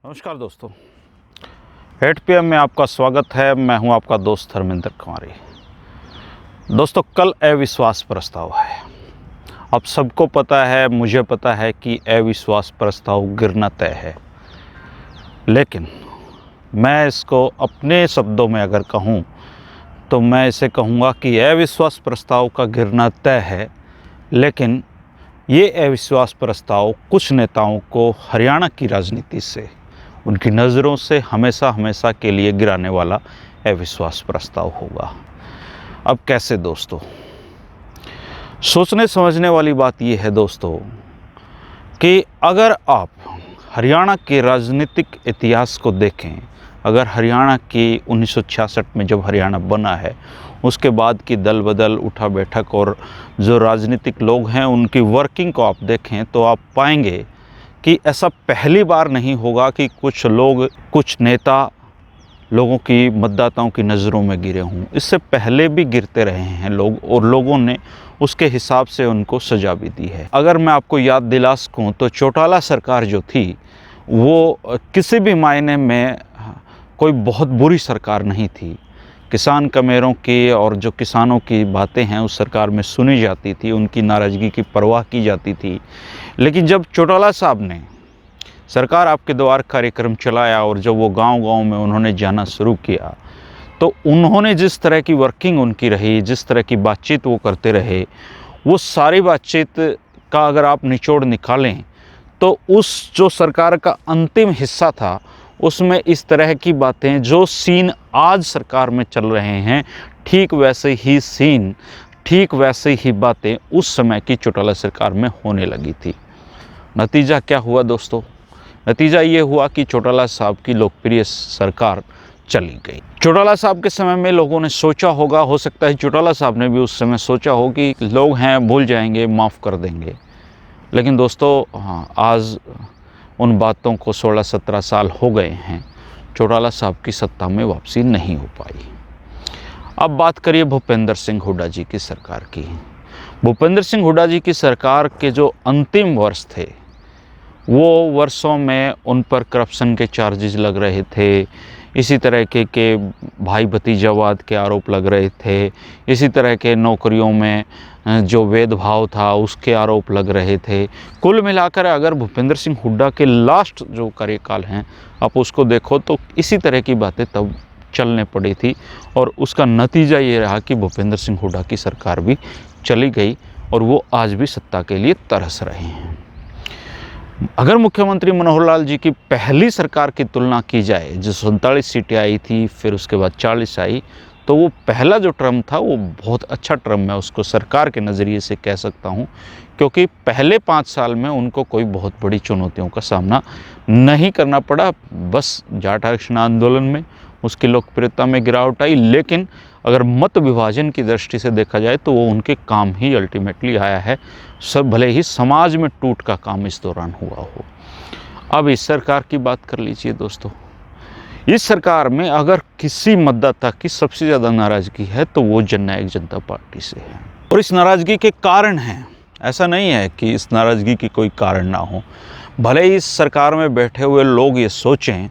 नमस्कार दोस्तों, 8 PM में आपका स्वागत है। मैं हूं आपका दोस्त धर्मेंद्र कुमारी। दोस्तों, कल अविश्वास प्रस्ताव है। अब सबको पता है, मुझे पता है कि अविश्वास प्रस्ताव गिरना तय है, लेकिन मैं इसको अपने शब्दों में अगर कहूं तो मैं इसे कहूंगा कि अविश्वास प्रस्ताव का गिरना तय है, लेकिन ये अविश्वास प्रस्ताव कुछ नेताओं को हरियाणा की राजनीति से, उनकी नज़रों से हमेशा के लिए गिराने वाला अविश्वास प्रस्ताव होगा। अब कैसे दोस्तों? सोचने समझने वाली बात यह है दोस्तों कि अगर आप हरियाणा के राजनीतिक इतिहास को देखें, अगर हरियाणा की 1966 में जब हरियाणा बना है, उसके बाद की दल बदल, उठा बैठक और जो राजनीतिक लोग हैं उनकी वर्किंग को आप देखें तो आप पाएंगे कि ऐसा पहली बार नहीं होगा कि कुछ लोग, कुछ नेता लोगों की, मतदाताओं की नज़रों में गिरे हों। इससे पहले भी गिरते रहे हैं लोग, और लोगों ने उसके हिसाब से उनको सजा भी दी है। अगर मैं आपको याद दिला सकूं तो चौटाला सरकार जो थी वो किसी भी मायने में कोई बहुत बुरी सरकार नहीं थी। किसान कमेरों की और जो किसानों की बातें हैं उस सरकार में सुनी जाती थी, उनकी नाराज़गी की परवाह की जाती थी। लेकिन जब चौटाला साहब ने सरकार आपके द्वार कार्यक्रम चलाया और जब वो गांव-गांव में उन्होंने जाना शुरू किया, तो उन्होंने जिस तरह की वर्किंग उनकी रही, जिस तरह की बातचीत वो करते रहे, वो सारी बातचीत का अगर आप निचोड़ निकालें तो उस जो सरकार का अंतिम हिस्सा था उसमें इस तरह की बातें, जो सीन आज सरकार में चल रहे हैं, ठीक वैसे ही सीन, ठीक वैसे ही बातें उस समय की चौटाला सरकार में होने लगी थी। नतीजा क्या हुआ दोस्तों? नतीजा ये हुआ कि चौटाला साहब की लोकप्रिय सरकार चली गई। चौटाला साहब के समय में लोगों ने सोचा होगा, हो सकता है चौटाला साहब ने भी उस समय सोचा हो कि लोग हैं, भूल जाएंगे, माफ़ कर देंगे। लेकिन दोस्तों आज उन बातों को 16-17 साल हो गए हैं, चौटाला साहब की सत्ता में वापसी नहीं हो पाई। अब बात करिए भूपेंद्र सिंह हुड्डा जी की सरकार की। भूपेंद्र सिंह हुड्डा जी की सरकार के जो अंतिम वर्ष थे, वो वर्षों में उन पर करप्शन के चार्जेस लग रहे थे, इसी तरह के भाई भतीजावाद के आरोप लग रहे थे, इसी तरह के नौकरियों में जो भेदभाव था उसके आरोप लग रहे थे। कुल मिलाकर अगर भूपेंद्र सिंह हुड्डा के लास्ट जो कार्यकाल हैं आप उसको देखो तो इसी तरह की बातें तब चलने पड़ी थी, और उसका नतीजा ये रहा कि भूपेंद्र सिंह हुड्डा की सरकार भी चली गई और वो आज भी सत्ता के लिए तरस रहे हैं। अगर मुख्यमंत्री मनोहर लाल जी की पहली सरकार की तुलना की जाए, जो 47 सीटें आई थी, फिर उसके बाद 40 आई, तो वो पहला जो टर्म था वो बहुत अच्छा टर्म, मैं उसको सरकार के नज़रिए से कह सकता हूँ, क्योंकि पहले 5 साल में उनको कोई बहुत बड़ी चुनौतियों का सामना नहीं करना पड़ा। बस जाट आरक्षण आंदोलन में उसकी लोकप्रियता में गिरावट आई, लेकिन अगर मत विभाजन की दृष्टि से देखा जाए तो वो उनके काम ही अल्टीमेटली आया है। सब भले ही समाज में टूट का काम इस दौरान हुआ हो। अब इस सरकार की बात कर लीजिए दोस्तों। इस सरकार में अगर किसी मतदाता की सबसे ज़्यादा नाराज़गी है तो वो जननायक जनता पार्टी से है, और इस नाराज़गी के कारण हैं। ऐसा नहीं है कि इस नाराज़गी की कोई कारण ना हो। भले ही इस सरकार में बैठे हुए लोग ये सोचें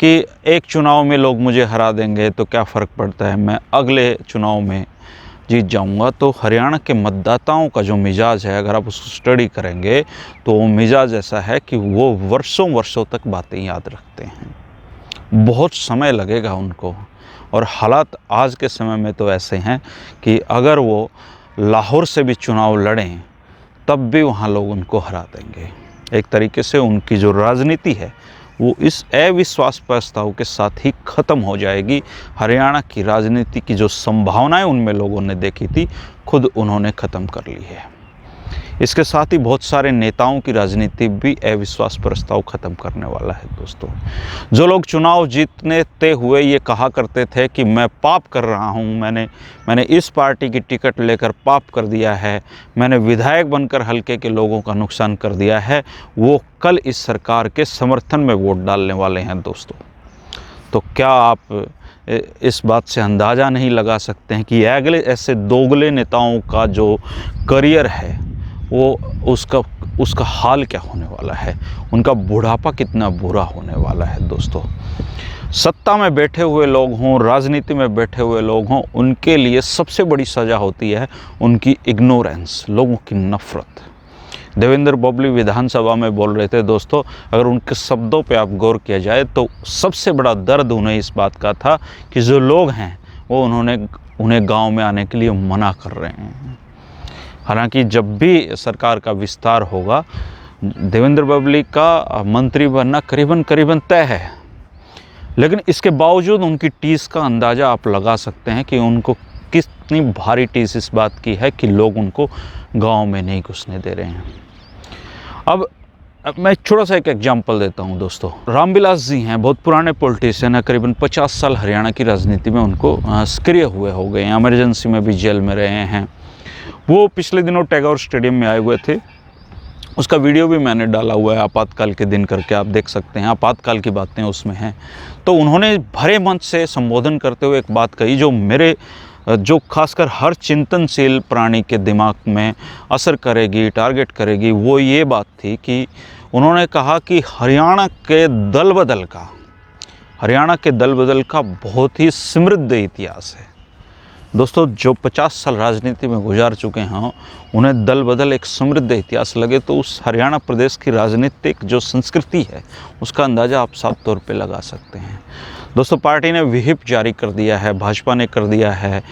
कि एक चुनाव में लोग मुझे हरा देंगे तो क्या फ़र्क पड़ता है, मैं अगले चुनाव में जीत जाऊंगा, तो हरियाणा के मतदाताओं का जो मिजाज है, अगर आप उसको स्टडी करेंगे तो वो मिजाज ऐसा है कि वो वर्षों तक बातें याद रखते हैं। बहुत समय लगेगा उनको, और हालात आज के समय में तो ऐसे हैं कि अगर वो लाहौर से भी चुनाव लड़ें तब भी वहाँ लोग उनको हरा देंगे। एक तरीके से उनकी जो राजनीति है वो इस अविश्वास प्रस्ताव के साथ ही ख़त्म हो जाएगी। हरियाणा की राजनीति की जो संभावनाएं उनमें लोगों ने देखी थी, खुद उन्होंने ख़त्म कर ली है। इसके साथ ही बहुत सारे नेताओं की राजनीति भी अविश्वास प्रस्ताव ख़त्म करने वाला है दोस्तों। जो लोग चुनाव जीतते हुए ये कहा करते थे कि मैं पाप कर रहा हूँ, मैंने इस पार्टी की टिकट लेकर पाप कर दिया है, मैंने विधायक बनकर हल्के के लोगों का नुकसान कर दिया है, वो कल इस सरकार के समर्थन में वोट डालने वाले हैं दोस्तों। तो क्या आप इस बात से अंदाज़ा नहीं लगा सकते हैं कि अगले ऐसे दोगले नेताओं का जो करियर है वो उसका हाल क्या होने वाला है, उनका बुढ़ापा कितना बुरा होने वाला है। दोस्तों, सत्ता में बैठे हुए लोग हों, राजनीति में बैठे हुए लोग हों, उनके लिए सबसे बड़ी सज़ा होती है उनकी इग्नोरेंस, लोगों की नफ़रत। देवेंद्र बबली विधानसभा में बोल रहे थे दोस्तों, अगर उनके शब्दों पे आप गौर किया जाए तो सबसे बड़ा दर्द उन्हें इस बात का था कि जो लोग हैं वो उन्हें गांव में आने के लिए मना कर रहे हैं। हालांकि जब भी सरकार का विस्तार होगा, देवेंद्र बबली का मंत्री बनना करीबन तय है, लेकिन इसके बावजूद उनकी टीस का अंदाज़ा आप लगा सकते हैं कि उनको कितनी भारी टीस इस बात की है कि लोग उनको गांव में नहीं घुसने दे रहे हैं। अब मैं छोटा सा एक एग्जांपल देता हूं दोस्तों। रामविलास जी हैं, बहुत पुराने पॉलिटिशियन हैं, करीबन 50 साल हरियाणा की राजनीति में उनको सक्रिय हुए हो गए हैं, इमरजेंसी में भी जेल में रहे हैं। वो पिछले दिनों टैगोर स्टेडियम में आए हुए थे, उसका वीडियो भी मैंने डाला हुआ है, आपातकाल के दिन करके आप देख सकते हैं, आपातकाल की बातें उसमें हैं। तो उन्होंने भरे मंच से संबोधन करते हुए एक बात कही जो खासकर हर चिंतनशील प्राणी के दिमाग में असर करेगी, टारगेट करेगी। वो ये बात थी कि उन्होंने कहा कि हरियाणा के दल बदल का बहुत ही समृद्ध इतिहास है। दोस्तों, जो 50 साल राजनीति में गुजार चुके हैं, उन्हें दल बदल एक समृद्ध इतिहास लगे तो उस हरियाणा प्रदेश की राजनीतिक जो संस्कृति है उसका अंदाज़ा आप साफ तौर पे लगा सकते हैं। दोस्तों, पार्टी ने व्हिप जारी कर दिया है, भाजपा ने कर दिया है,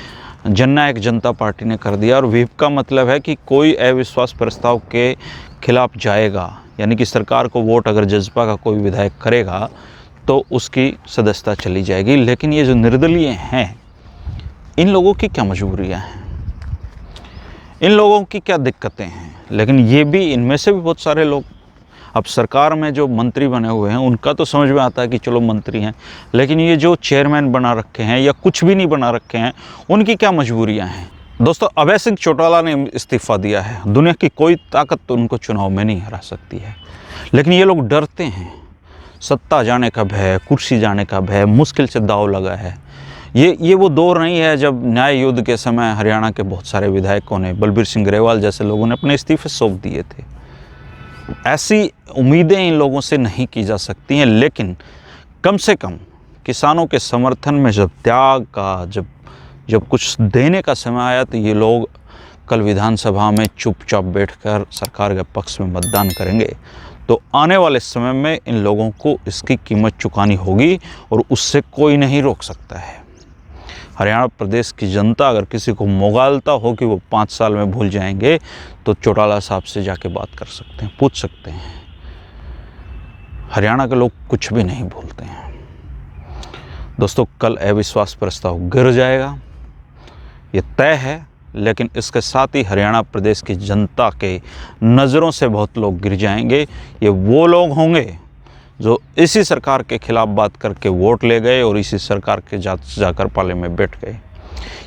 जननायक जनता पार्टी ने कर दिया। और व्हिप का मतलब है कि कोई अविश्वास प्रस्ताव के खिलाफ जाएगा, यानी कि सरकार को वोट अगर जजपा का कोई विधायक करेगा तो उसकी सदस्यता चली जाएगी। लेकिन ये जो निर्दलीय हैं, इन लोगों की क्या मजबूरियां हैं, इन लोगों की क्या दिक्कतें हैं। लेकिन ये भी, इनमें से भी बहुत सारे लोग अब सरकार में जो मंत्री बने हुए हैं उनका तो समझ में आता है कि चलो मंत्री हैं, लेकिन ये जो चेयरमैन बना रखे हैं या कुछ भी नहीं बना रखे हैं, उनकी क्या मजबूरियां हैं। दोस्तों, अभय सिंह चौटाला ने इस्तीफ़ा दिया है। दुनिया की कोई ताकत तो उनको चुनाव में नहीं हरा सकती है, लेकिन ये लोग डरते हैं। सत्ता जाने का भय, कुर्सी जाने का भय, मुश्किल से दाव लगा है। ये वो दौर नहीं है जब न्याय युद्ध के समय हरियाणा के बहुत सारे विधायकों ने, बलबीर सिंह ग्रेवाल जैसे लोगों ने अपने इस्तीफे सौंप दिए थे। ऐसी उम्मीदें इन लोगों से नहीं की जा सकती हैं, लेकिन कम से कम किसानों के समर्थन में जब त्याग का, जब कुछ देने का समय आया तो ये लोग कल विधानसभा में चुपचाप बैठकर सरकार के पक्ष में मतदान करेंगे। तो आने वाले समय में इन लोगों को इसकी कीमत चुकानी होगी और उससे कोई नहीं रोक सकता है। हरियाणा प्रदेश की जनता अगर किसी को मोगालता हो कि वो 5 साल में भूल जाएंगे तो चौटाला साहब से जाके बात कर सकते हैं, पूछ सकते हैं। हरियाणा के लोग कुछ भी नहीं भूलते हैं। दोस्तों, कल अविश्वास प्रस्ताव गिर जाएगा, ये तय है। लेकिन इसके साथ ही हरियाणा प्रदेश की जनता के नज़रों से बहुत लोग गिर जाएंगे। ये वो लोग होंगे जो इसी सरकार के खिलाफ बात करके वोट ले गए और इसी सरकार के जाकर पाले में बैठ गए।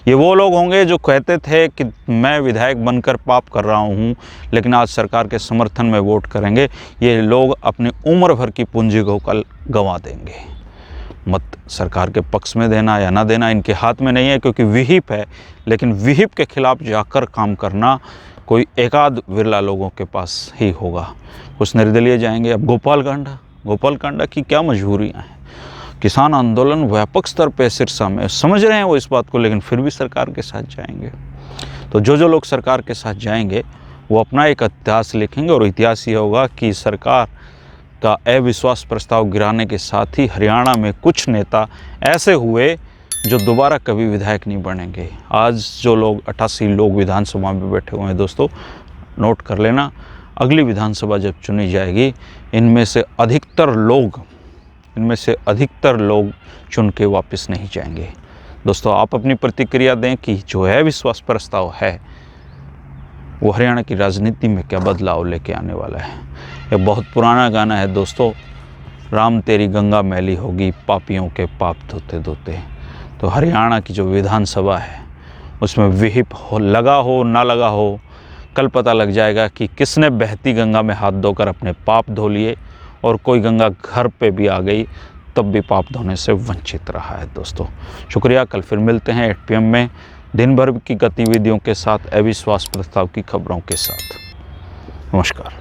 ये वो लोग होंगे जो कहते थे कि मैं विधायक बनकर पाप कर रहा हूँ, लेकिन आज सरकार के समर्थन में वोट करेंगे। ये लोग अपनी उम्र भर की पूंजी को कल गंवा देंगे। मत सरकार के पक्ष में देना या ना देना इनके हाथ में नहीं है, क्योंकि विहिप है। लेकिन विहिप के खिलाफ जाकर काम करना कोई एकाध विरला लोगों के पास ही होगा। कुछ निर्दलीय जाएंगे। अब गोपालकांडा की क्या मजबूरियां हैं। किसान आंदोलन व्यापक स्तर पर सिरसा में, समझ रहे हैं वो इस बात को, लेकिन फिर भी सरकार के साथ जाएंगे। तो जो लोग सरकार के साथ जाएंगे वो अपना एक इतिहास लिखेंगे, और इतिहास ये होगा कि सरकार का अविश्वास प्रस्ताव गिराने के साथ ही हरियाणा में कुछ नेता ऐसे हुए जो दोबारा कभी विधायक नहीं बनेंगे। आज जो लोग 88 लोग विधानसभा में बैठे हुए हैं दोस्तों, नोट कर लेना, अगली विधानसभा जब चुनी जाएगी इनमें से अधिकतर लोग चुन के वापस नहीं जाएंगे। दोस्तों, आप अपनी प्रतिक्रिया दें कि जो है विश्वास प्रस्ताव है वो हरियाणा की राजनीति में क्या बदलाव लेके आने वाला है। यह बहुत पुराना गाना है दोस्तों, राम तेरी गंगा मैली होगी पापियों के पाप धोते धोते। तो हरियाणा की जो विधानसभा है उसमें विहिप लगा हो ना लगा हो, कल पता लग जाएगा कि किसने बहती गंगा में हाथ धोकर अपने पाप धो लिए, और कोई गंगा घर पे भी आ गई तब भी पाप धोने से वंचित रहा है। दोस्तों, शुक्रिया। कल फिर मिलते हैं 8 PM में, दिन भर की गतिविधियों के साथ, अविश्वास प्रस्ताव की खबरों के साथ। नमस्कार।